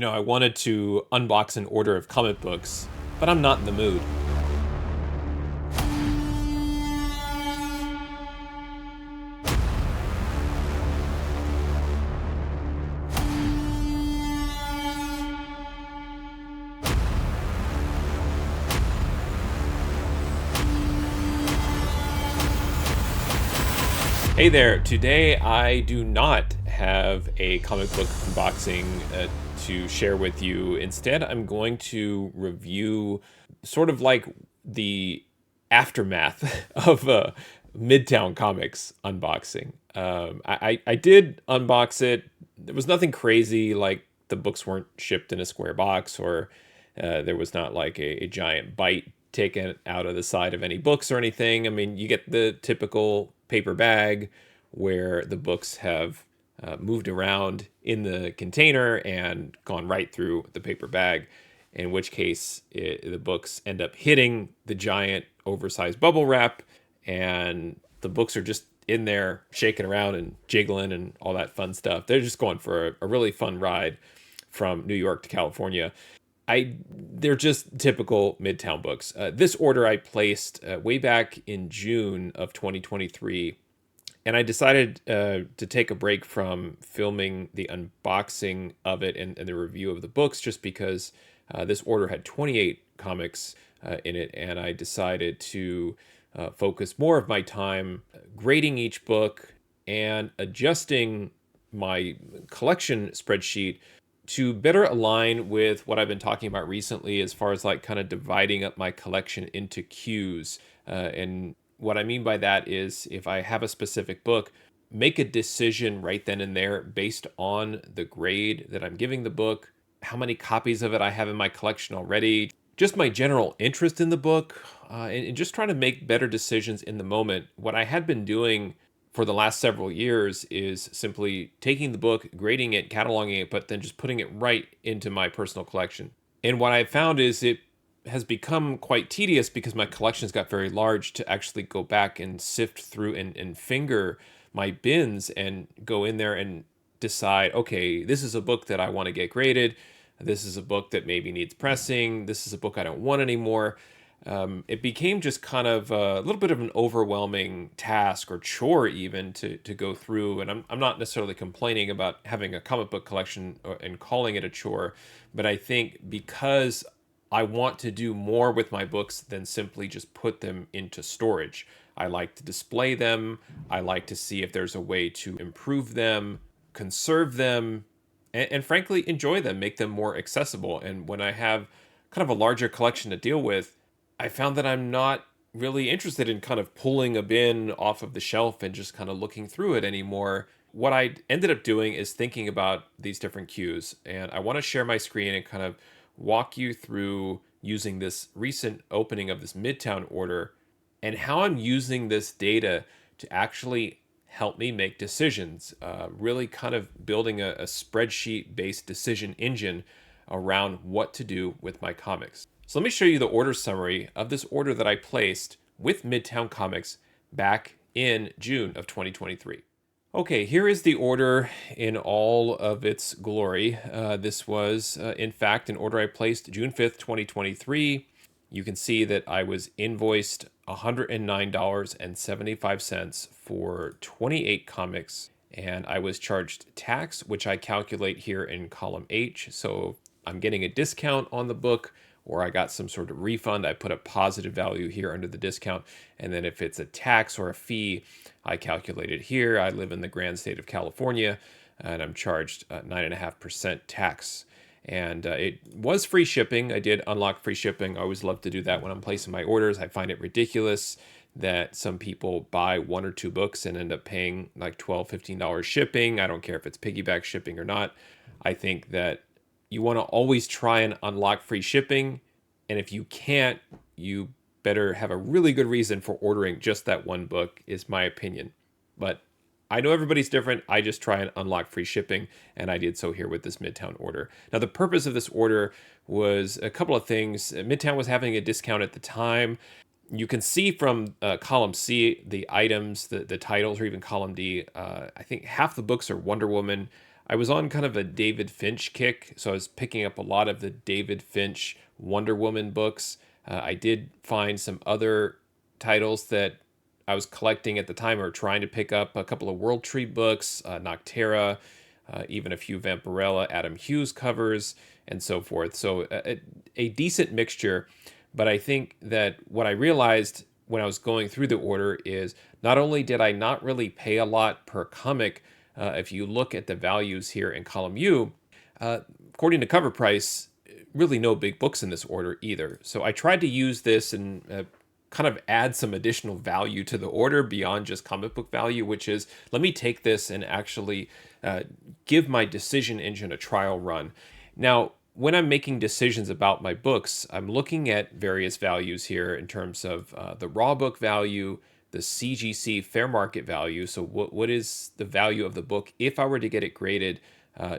I wanted to unbox an order of comic books, but I'm not in the mood. Hey there, today I do not have a comic book unboxing to share with you. Instead, I'm going to review sort of like the aftermath of Midtown Comics unboxing. I did unbox it. There was nothing crazy, like the books weren't shipped in a square box, or there was not like a giant bite taken out of the side of any books or anything. I mean, you get the typical paper bag where the books have moved around in the container and gone right through the paper bag, in which case the books end up hitting the giant oversized bubble wrap, and the books are just in there shaking around and jiggling and all that fun stuff. They're just going for a really fun ride from New York to California. They're just typical Midtown books. This order I placed way back in June of 2023, and I decided to take a break from filming the unboxing of it and the review of the books, just because this order had 28 comics in it, and I decided to focus more of my time grading each book and adjusting my collection spreadsheet to better align with what I've been talking about recently, as far as like kind of dividing up my collection into queues. And what I mean by that is, if I have a specific book, make a decision right then and there based on the grade that I'm giving the book, how many copies of it I have in my collection already, just my general interest in the book, and just trying to make better decisions in the moment. What I had been doing for the last several years is simply taking the book, grading it, cataloging it, but then just putting it right into my personal collection. And what I found is it has become quite tedious, because my collections got very large, to actually go back and sift through and finger my bins and go in there and decide, okay, this is a book that I want to get graded. This is a book that maybe needs pressing. This is a book I don't want anymore. It became just kind of a little bit of an overwhelming task, or chore even, to go through. And I'm not necessarily complaining about having a comic book collection and calling it a chore, but I think because I want to do more with my books than simply just put them into storage. I like to display them. I like to see if there's a way to improve them, conserve them, and frankly, enjoy them, make them more accessible. And when I have kind of a larger collection to deal with, I found that I'm not really interested in kind of pulling a bin off of the shelf and just kind of looking through it anymore. What I ended up doing is thinking about these different cues, and I want to share my screen and kind of walk you through using this recent opening of this Midtown order, and how I'm using this data to actually help me make decisions, really kind of building a spreadsheet-based decision engine around what to do with my comics. So let me show you the order summary of this order that I placed with Midtown Comics back in June of 2023. Okay, here is the order in all of its glory. This was, in fact, an order I placed June 5th, 2023. You can see that I was invoiced $109.75 for 28 comics, and I was charged tax, which I calculate here in column H. So I'm getting a discount on the book, or I got some sort of refund, I put a positive value here under the discount. And then if it's a tax or a fee, I calculate it here. I live in the grand state of California, and I'm charged 9.5% tax. And it was free shipping. I did unlock free shipping. I always love to do that when I'm placing my orders. I find it ridiculous that some people buy one or two books and end up paying like $12, $15 shipping. I don't care if it's piggyback shipping or not. I think that you want to always try and unlock free shipping. And if you can't, you better have a really good reason for ordering just that one book, is my opinion. But I know everybody's different. I just try and unlock free shipping, and I did so here with this Midtown order. Now, the purpose of this order was a couple of things. Midtown was having a discount at the time. You can see from column C, the items, the titles, or even column D. I think half the books are Wonder Woman. I was on kind of a David Finch kick, so I was picking up a lot of the David Finch Wonder Woman books. I did find some other titles that I was collecting at the time or trying to pick up, a couple of World Tree books, Noctera, even a few Vampirella, Adam Hughes covers, and so forth. So a decent mixture. But I think that what I realized when I was going through the order is not only did I not really pay a lot per comic, if you look at the values here in column U, uh, according to cover price, really no big books in this order either. So I tried to use this and kind of add some additional value to the order beyond just comic book value, which is let me take this and actually give my decision engine a trial run. Now, when I'm making decisions about my books, I'm looking at various values here in terms of the raw book value, the CGC fair market value. So what is the value of the book if I were to get it graded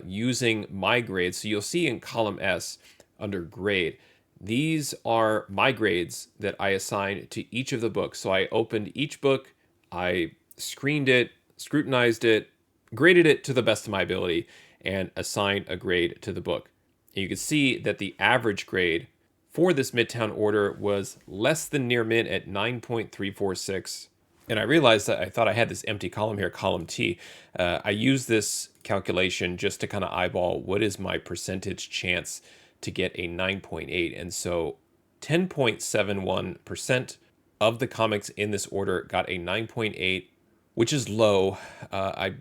using my grades? So you'll see in column S under grade, these are my grades that I assigned to each of the books. So I opened each book, I screened it, scrutinized it, graded it to the best of my ability, and assigned a grade to the book. And you can see that the average grade for this Midtown order was less than near mint at 9.346. And I realized that I thought I had this empty column here, column T. I used this calculation just to kind of eyeball what is my percentage chance to get a 9.8. And so 10.71% of the comics in this order got a 9.8, which is low. I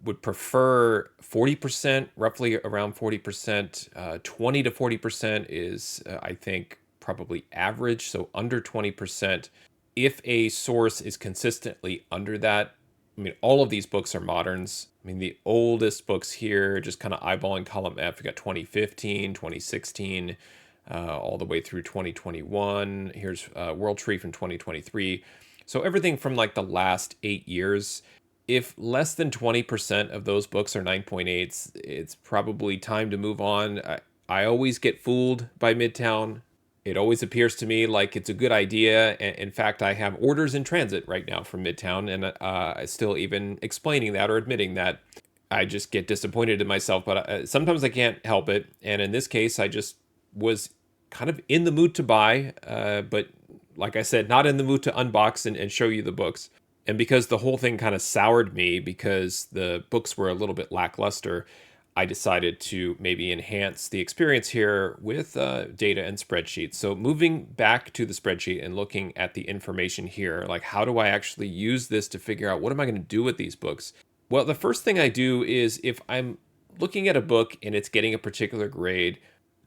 would prefer 40%, roughly around 40%. 20 to 40% is, I think, probably average, so under 20%. If a source is consistently under that, I mean, all of these books are moderns. I mean, the oldest books here, just kind of eyeballing column F, we got 2015, 2016, all the way through 2021. Here's World Tree from 2023. So everything from like the last 8 years. If less than 20% of those books are 9.8s, it's probably time to move on. I always get fooled by Midtown. It always appears to me like it's a good idea. In fact, I have orders in transit right now from Midtown, and still even explaining that or admitting that I just get disappointed in myself. But sometimes I can't help it. And in this case, I just was kind of in the mood to buy, but like I said, not in the mood to unbox and show you the books. And because the whole thing kind of soured me because the books were a little bit lackluster, I decided to maybe enhance the experience here with data and spreadsheets. So moving back to the spreadsheet and looking at the information here, like how do I actually use this to figure out what am I going to do with these books? Well, the first thing I do is if I'm looking at a book and it's getting a particular grade,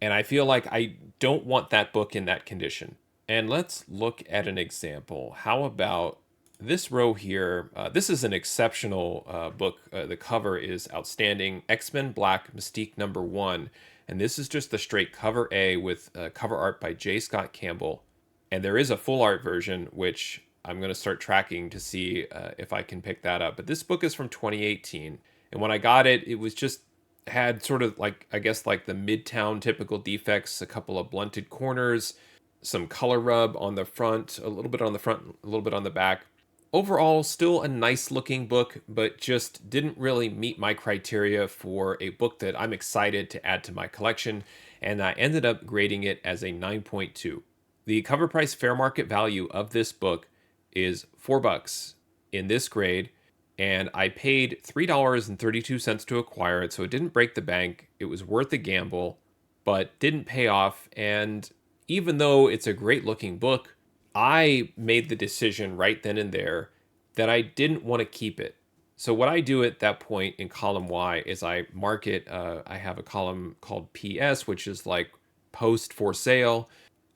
and I feel like I don't want that book in that condition. And let's look at an example. How about this row here? This is an exceptional book. The cover is outstanding. X-Men Black Mystique #1. And this is just the straight cover A with cover art by J. Scott Campbell. And there is a full art version, which I'm going to start tracking to see if I can pick that up. But this book is from 2018. And when I got it, it was just had sort of like, I guess, like the Midtown typical defects, a couple of blunted corners, some color rub on the front, a little bit on the front, a little bit on the back. Overall, still a nice looking book, but just didn't really meet my criteria for a book that I'm excited to add to my collection, and I ended up grading it as a 9.2. The cover price fair market value of this book is $4 in this grade, and I paid $3.32 to acquire it, so it didn't break the bank. It was worth a gamble, but didn't pay off, and even though it's a great looking book, I made the decision right then and there that I didn't want to keep it. So what I do at that point in column Y is I mark it. I have a column called PS, which is like post for sale.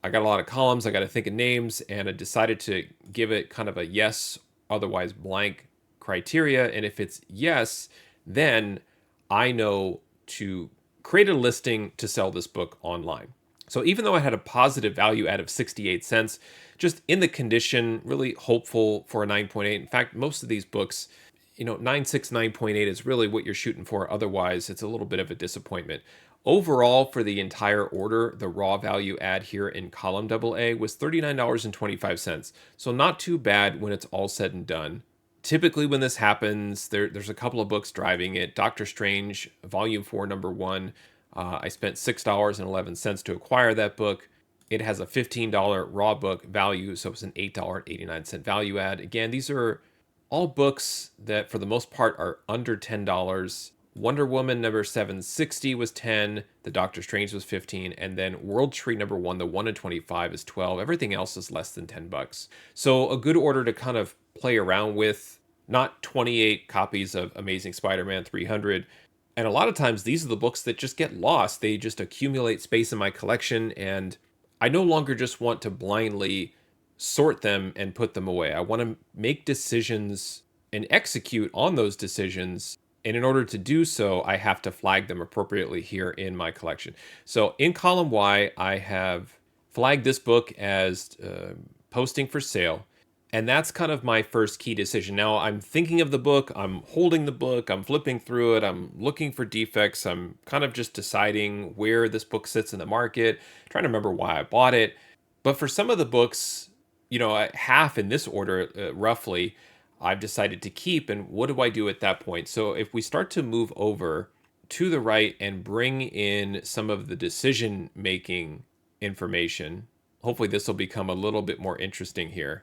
I got a lot of columns. I got to think of names, and I decided to give it kind of a yes, otherwise blank criteria. And if it's yes, then I know to create a listing to sell this book online. So even though I had a positive value add of 68 cents, just in the condition, really hopeful for a 9.8. In fact, most of these books, 9.6, 9.8 is really what you're shooting for. Otherwise, it's a little bit of a disappointment. Overall, for the entire order, the raw value add here in column AA was $39.25. So not too bad when it's all said and done. Typically, when this happens, there's a couple of books driving it. Doctor Strange, Volume 4, Number 1. I spent $6.11 to acquire that book. It has a $15 raw book value, so it's an $8.89 value add. Again, these are all books that, for the most part, are under $10. Wonder Woman number 760 was 10, the Doctor Strange was 15, and then World Tree number 1, the 1 in 25 is 12. Everything else is less than 10 bucks. So a good order to kind of play around with, not 28 copies of Amazing Spider-Man 300. And a lot of times these are the books that just get lost. They just accumulate space in my collection, and I no longer just want to blindly sort them and put them away. I want to make decisions and execute on those decisions. And in order to do so, I have to flag them appropriately here in my collection. So in column Y, I have flagged this book as posting for sale. And that's kind of my first key decision. Now I'm thinking of the book, I'm holding the book, I'm flipping through it, I'm looking for defects, I'm kind of just deciding where this book sits in the market, trying to remember why I bought it. But for some of the books, half in this order, roughly, I've decided to keep. And what do I do at that point? So if we start to move over to the right and bring in some of the decision making information, hopefully this will become a little bit more interesting here.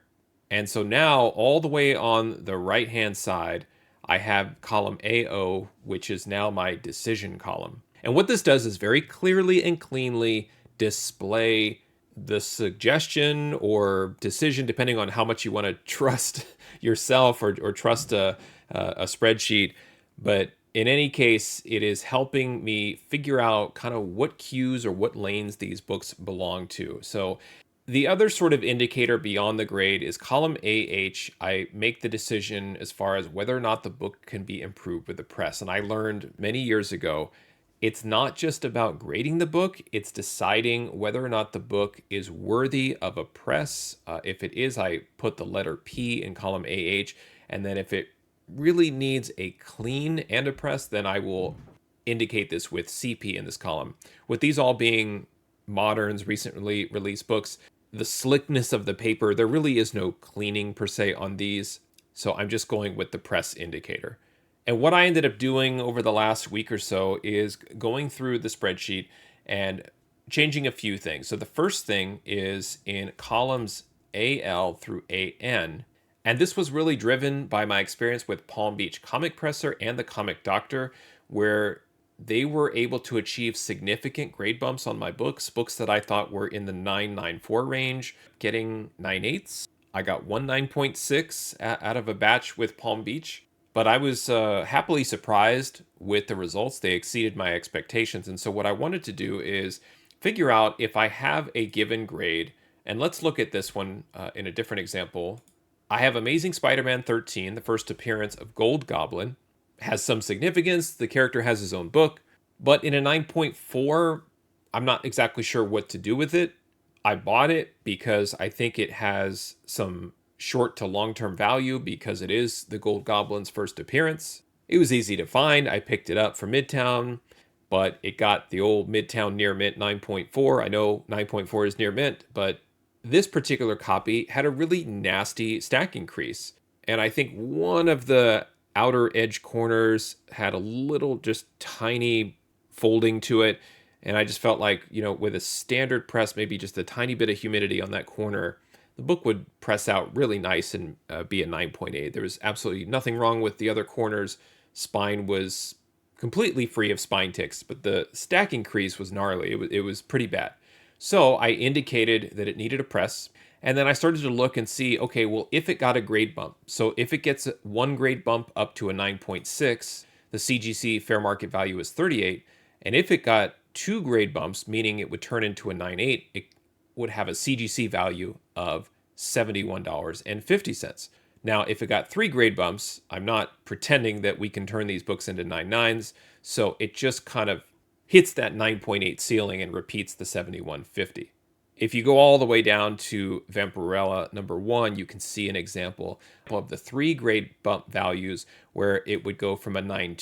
And so now, all the way on the right-hand side, I have column AO, which is now my decision column. And what this does is very clearly and cleanly display the suggestion or decision, depending on how much you want to trust yourself or trust a spreadsheet. But in any case, it is helping me figure out kind of what queues or what lanes these books belong to. So the other sort of indicator beyond the grade is column AH. I make the decision as far as whether or not the book can be improved with the press. And I learned many years ago, it's not just about grading the book, it's deciding whether or not the book is worthy of a press. If it is, I put the letter P in column AH. And then if it really needs a clean and a press, then I will indicate this with CP in this column. With these all being moderns, recently released books, the slickness of the paper, there really is no cleaning per se on these. So I'm just going with the press indicator. And what I ended up doing over the last week or so is going through the spreadsheet and changing a few things. So the first thing is in columns AL through AN. And this was really driven by my experience with Palm Beach Comic Presser and the Comic Doctor, where they were able to achieve significant grade bumps on my books that I thought were in the 9.94 range, getting 9.8s. I got one 9.6 out of a batch with Palm Beach, but I was happily surprised with the results. They exceeded my expectations. And so what I wanted to do is figure out if I have a given grade, and let's look at this one in a different example. I have Amazing Spider-Man 13, the first appearance of Gold Goblin. Has some significance. The character has his own book, but in a 9.4, I'm not exactly sure what to do with it. I bought it because I think it has some short to long-term value because it is the Gold Goblin's first appearance. It was easy to find. I picked it up from Midtown, but it got the old Midtown near mint 9.4. I know 9.4 is near mint, but this particular copy had a really nasty stack increase. And I think one of the outer edge corners had a little just tiny folding to it. And I just felt like, with a standard press, maybe just a tiny bit of humidity on that corner, the book would press out really nice and be a 9.8. There was absolutely nothing wrong with the other corners. Spine was completely free of spine ticks, but the stack increase was gnarly. It was pretty bad. So I indicated that it needed a press. And then I started to look and see, okay, well, if it got a grade bump, so if it gets one grade bump up to a 9.6, the CGC fair market value is 38. And if it got two grade bumps, meaning it would turn into a 9.8, it would have a CGC value of $71.50. Now, if it got three grade bumps, I'm not pretending that we can turn these books into 9.9s, so it just kind of hits that 9.8 ceiling and repeats the 71.50. If you go all the way down to Vampirella number 1, you can see an example of the three grade bump values where it would go from a 9.2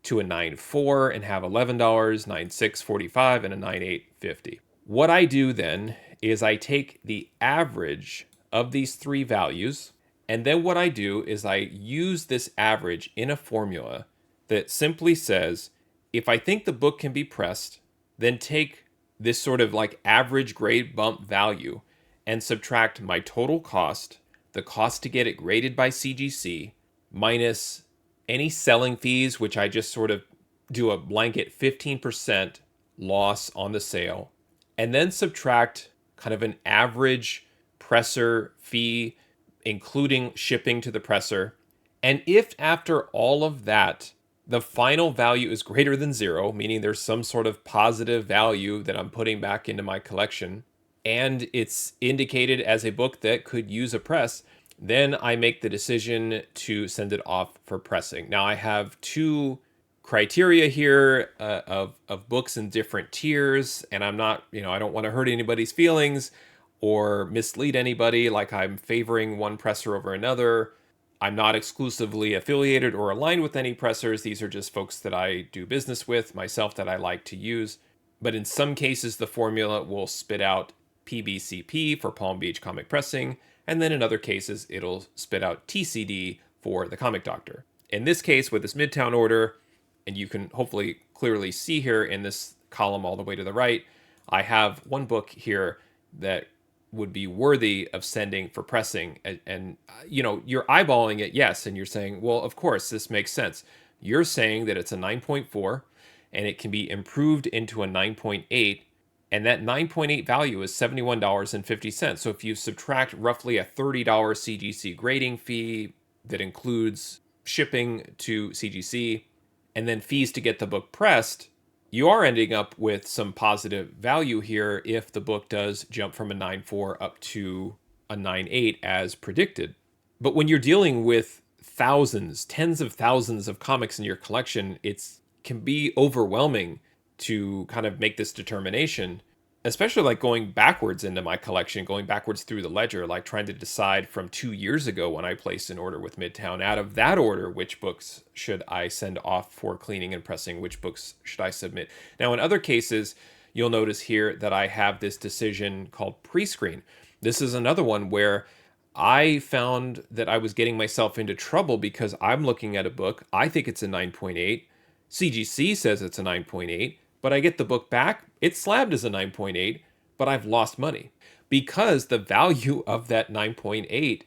to a 9.4 and have $11, 9.645, and a 9.850. What I do then is I take the average of these three values And then what I do is I use this average in a formula that simply says, if I think the book can be pressed, then take this sort of like average grade bump value and subtract my total cost, the cost to get it graded by CGC, minus any selling fees, which I just sort of do a blanket 15% loss on the sale, and then subtract kind of an average presser fee, including shipping to the presser. And if after all of that, the final value is greater than zero, meaning there's some sort of positive value that I'm putting back into my collection, and it's indicated as a book that could use a press, then I make the decision to send it off for pressing. Now, I have two criteria here of books in different tiers, and I'm not, I don't want to hurt anybody's feelings or mislead anybody like I'm favoring one presser over another. I'm not exclusively affiliated or aligned with any pressers. These are just folks that I do business with myself that I like to use. But in some cases, the formula will spit out PBCP for Palm Beach Comic Pressing, and then in other cases, it'll spit out TCD for the Comic Doctor. In this case, with this Midtown order, and you can hopefully clearly see here in this column all the way to the right, I have one book here that would be worthy of sending for pressing. And you're eyeballing it, yes, and you're saying, well, of course, this makes sense. You're saying that it's a 9.4 and it can be improved into a 9.8, and that 9.8 value is $71.50. So if you subtract roughly a $30 CGC grading fee that includes shipping to CGC and then fees to get the book pressed, you are ending up with some positive value here if the book does jump from a 9.4 up to a 9.8 as predicted. But when you're dealing with thousands, tens of thousands of comics in your collection, it can be overwhelming to kind of make this determination, especially like going backwards into my collection, going backwards through the ledger, like trying to decide from 2 years ago when I placed an order with Midtown, out of that order, which books should I send off for cleaning and pressing, which books should I submit. Now, in other cases, you'll notice here that I have this decision called pre-screen. This is another one where I found that I was getting myself into trouble because I'm looking at a book, I think it's a 9.8, CGC says it's a 9.8, but I get the book back, it's slabbed as a 9.8, but I've lost money because the value of that 9.8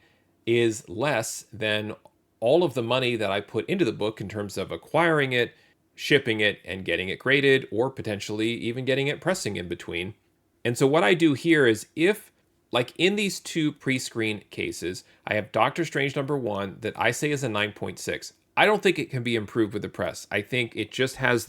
is less than all of the money that I put into the book in terms of acquiring it, shipping it, and getting it graded, or potentially even getting it pressing in between. And so what I do here is, if, like in these two pre-screen cases, I have Doctor Strange #1 that I say is a 9.6. I don't think it can be improved with the press. I think it just has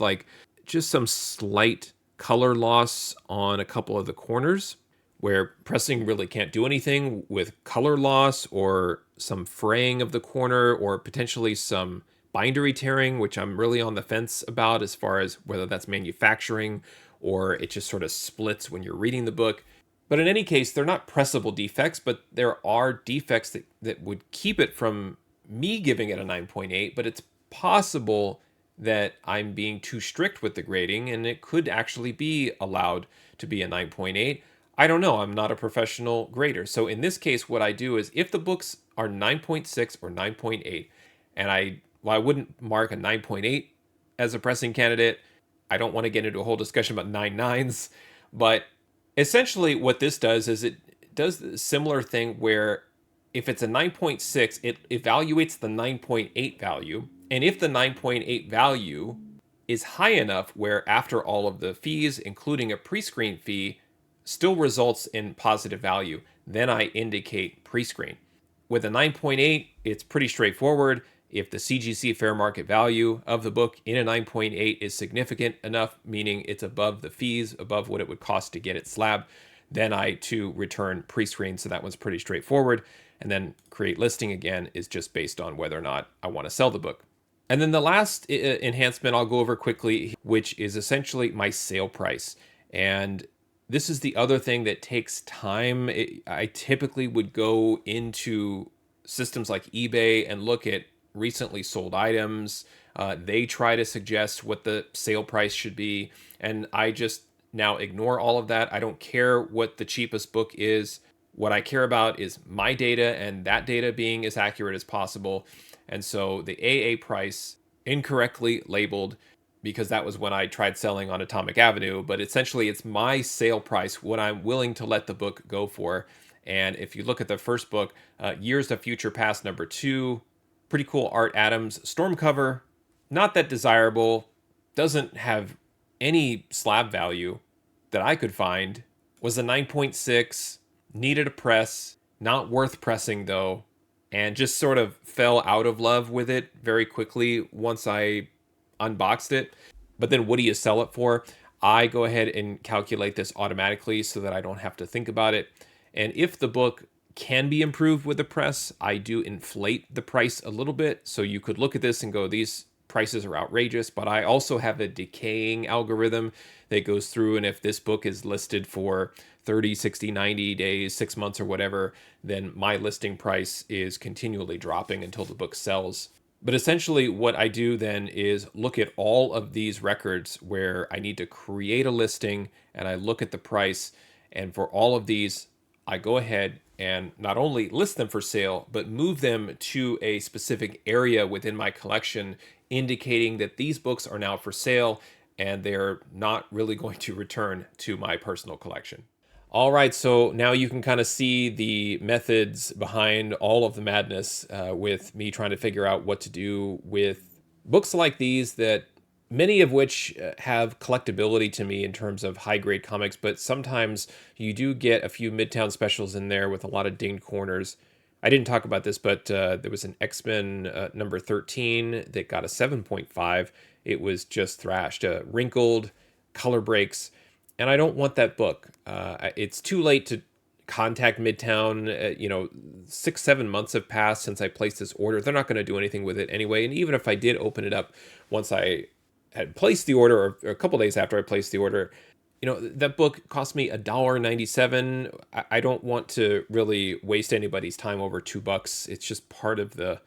just some slight color loss on a couple of the corners where pressing really can't do anything with color loss, or some fraying of the corner, or potentially some bindery tearing, which I'm really on the fence about as far as whether that's manufacturing or it just sort of splits when you're reading the book. But in any case, they're not pressable defects, but there are defects that would keep it from me giving it a 9.8, but it's possible that I'm being too strict with the grading and it could actually be allowed to be a 9.8. I don't know. I'm not a professional grader. So in this case, what I do is, if the books are 9.6 or 9.8, and I wouldn't mark a 9.8 as a pressing candidate. I don't want to get into a whole discussion about 9.9s, but essentially what this does is it does a similar thing where if it's a 9.6, it evaluates the 9.8 value. And if the 9.8 value is high enough where after all of the fees, including a pre-screen fee, still results in positive value, then I indicate pre-screen. With a 9.8, it's pretty straightforward. If the CGC fair market value of the book in a 9.8 is significant enough, meaning it's above the fees, above what it would cost to get it slabbed, then I too return pre-screen. So that one's pretty straightforward. And then create listing again is just based on whether or not I want to sell the book. And then the last enhancement I'll go over quickly, which is essentially my sale price. And this is the other thing that takes time. I typically would go into systems like eBay and look at recently sold items. They try to suggest what the sale price should be. And I just now ignore all of that. I don't care what the cheapest book is. What I care about is my data and that data being as accurate as possible. And so the AA price, incorrectly labeled, because that was when I tried selling on Atomic Avenue, but essentially it's my sale price, what I'm willing to let the book go for. And if you look at the first book, Years of Future Past #2, pretty cool Art Adams storm cover, not that desirable, doesn't have any slab value that I could find, was a 9.6, needed a press, not worth pressing though, and just sort of fell out of love with it very quickly once I unboxed it. But then what do you sell it for? I go ahead and calculate this automatically so that I don't have to think about it. And if the book can be improved with the press, I do inflate the price a little bit. So you could look at this and go, these prices are outrageous, but I also have a decaying algorithm that goes through. And if this book is listed for 30, 60, 90 days, 6 months, or whatever, then my listing price is continually dropping until the book sells. But essentially, what I do then is look at all of these records where I need to create a listing and I look at the price. And for all of these, I go ahead and not only list them for sale, but move them to a specific area within my collection, indicating that these books are now for sale and they're not really going to return to my personal collection. All right, so now you can kind of see the methods behind all of the madness with me trying to figure out what to do with books like these, that many of which have collectability to me in terms of high grade comics, but sometimes you do get a few Midtown specials in there with a lot of dinged corners. I didn't talk about this, but there was an X-Men number 13 that got a 7.5. It was just thrashed, wrinkled, color breaks, and I don't want that book. It's too late to contact Midtown. 6-7 months have passed since I placed this order. They're not going to do anything with it anyway. And even if I did open it up once I had placed the order, or a couple days after I placed the order, that book cost me $1.97. I don't want to really waste anybody's time over $2. It's just part of the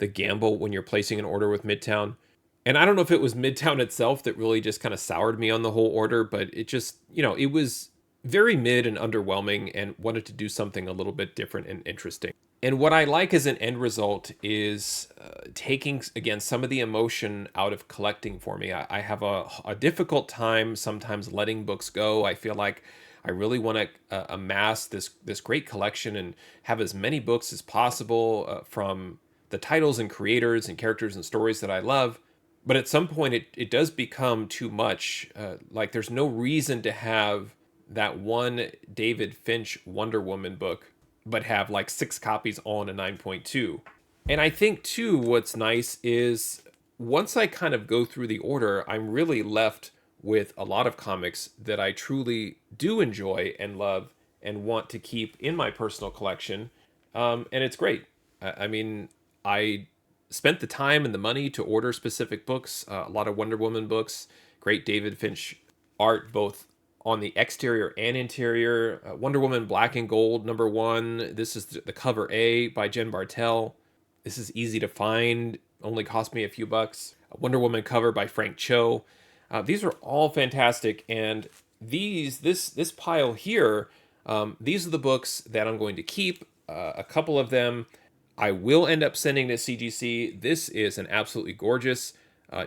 gamble when you're placing an order with Midtown. And I don't know if it was Midtown itself that really just kind of soured me on the whole order, but it just, it was very mid and underwhelming, and wanted to do something a little bit different and interesting. And what I like as an end result is taking, again, some of the emotion out of collecting for me. I have a difficult time sometimes letting books go. I feel like I really want to amass this great collection and have as many books as possible from the titles and creators and characters and stories that I love. But at some point, it does become too much. Like, there's no reason to have that one David Finch Wonder Woman book, but have like 6 copies all in a 9.2. And I think, too, what's nice is once I kind of go through the order, I'm really left with a lot of comics that I truly do enjoy and love and want to keep in my personal collection. And it's great. I mean, I spent the time and the money to order specific books, a lot of Wonder Woman books, great David Finch art, both on the exterior and interior. Wonder Woman Black and Gold #1. This is the cover A by Jen Bartel. This is easy to find, only cost me a few bucks. A Wonder Woman cover by Frank Cho. These are all fantastic, and this pile here, these are the books that I'm going to keep. A couple of them I will end up sending to CGC. This is an absolutely gorgeous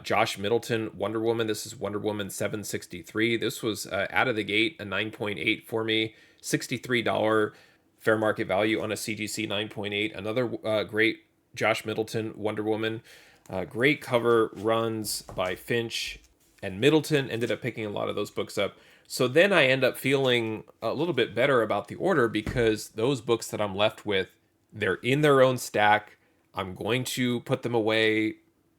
Josh Middleton Wonder Woman. This is Wonder Woman 763. This was out of the gate a 9.8 for me. $63 fair market value on a CGC 9.8. Another great Josh Middleton Wonder Woman. Great cover runs by Finch and Middleton. Ended up picking a lot of those books up. So then I end up feeling a little bit better about the order, because those books that I'm left with, they're in their own stack. I'm going to put them away,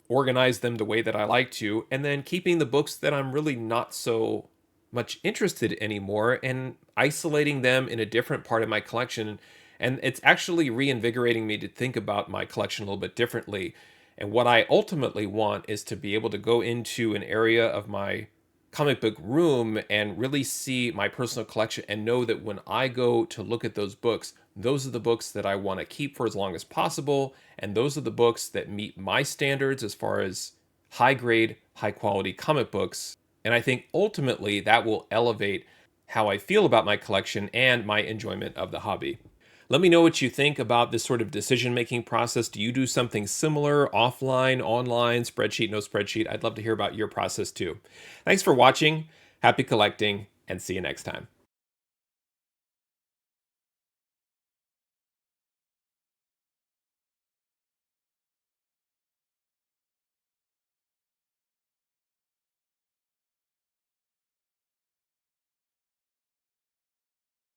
organize them the way that I like to, and then keeping the books that I'm really not so much interested anymore and isolating them in a different part of my collection. And it's actually reinvigorating me to think about my collection a little bit differently. And what I ultimately want is to be able to go into an area of my comic book room and really see my personal collection and know that when I go to look at those books, those are the books that I want to keep for as long as possible. And those are the books that meet my standards as far as high grade, high quality comic books. And I think ultimately that will elevate how I feel about my collection and my enjoyment of the hobby. Let me know what you think about this sort of decision-making process. Do you do something similar, offline, online, spreadsheet, no spreadsheet? I'd love to hear about your process too. Thanks for watching. Happy collecting, and see you next time.